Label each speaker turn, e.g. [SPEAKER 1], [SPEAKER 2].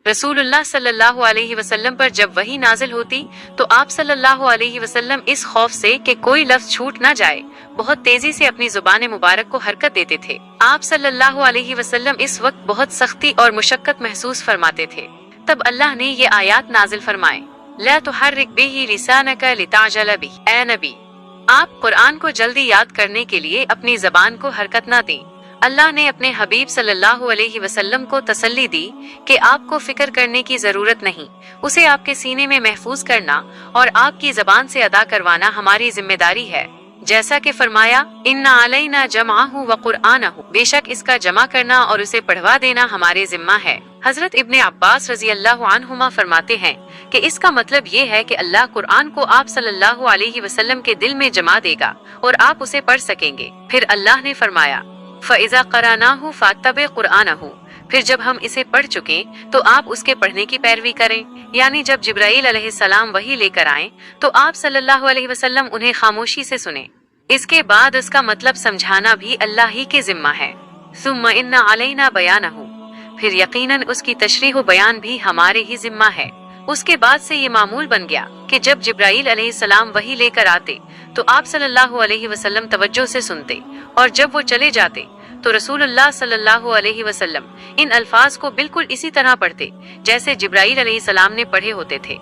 [SPEAKER 1] रसूलुल्लाह सल्लल्लाहु अलैहि वसल्लम पर जब वही नाजिल होती तो आप सल्लल्लाहु अलैहि वसल्लम इस खौफ से कि कोई लफ्ज छूट ना जाए बहुत तेजी से अपनी जुबान मुबारक को हरकत देते थे। आप सल्लल्लाहु अलैहि वसल्लम इस वक्त बहुत सख्ती और मुशक्कत महसूस फरमाते थे। तब अल्लाह ने ये आयात नाजिल फरमाए, ला तुहर्रिक बिही लिसानका लिताजल बिही, ऐ नबी आप कुरान को जल्दी याद करने के लिए अपनी जबान को हरकत ना दें। अल्लाह ने अपने हबीब सल्लल्लाहु अलैहि वसल्लम को तसल्ली दी कि आपको फिक्र करने की जरूरत नहीं, उसे आपके सीने में महफूज करना और आपकी जबान से अदा करवाना हमारी जिम्मेदारी है। जैसा कि फरमाया, इन्ना अलैना जमाअहु व कुरआनहु, बेशक इसका जमा करना और उसे पढ़वा देना हमारे जिम्मा है। हजरत इब्ने अब्बास रजी अल्लाह अन्हुमा फरमाते हैं कि इसका मतलब ये है कि अल्लाह कुरान को आप सल्लल्लाहु अलैहि वसल्लम के दिल में जमा देगा और आप उसे पढ़ सकेंगे। फिर अल्लाह ने फरमाया, फ़इज़ा क़रानाहु फ़त्तबि क़ुरआनहु, फिर जब हम इसे पढ़ चुके तो आप उसके पढ़ने की पैरवी करें। यानी जब जिब्राईल अलैहिस्सलाम वही लेकर आए तो आप सल्लल्लाहु अलैहि वसल्लम उन्हें खामोशी से सुने। इसके बाद उसका मतलब समझाना भी अल्लाह ही के जिम्मा है। सुम्मा इन्ना अलैना बयानहु, फिर यकीनन उसकी तशरीह बयान भी हमारे ही जिम्मा है। उसके बाद से ये मामूल बन गया कि जब जिब्राईल अलैहिस्सलाम वही लेकर आते तो आप सल्लल्लाहु अलैहि वसल्लम तवज्जो से सुनते और जब वो चले जाते तो रसूलुल्लाह सल्लल्लाहु अलैहि वसल्लम इन अल्फाज को बिल्कुल इसी तरह पढ़ते जैसे जिब्राईल अलैहिस्सलाम ने पढ़े होते थे।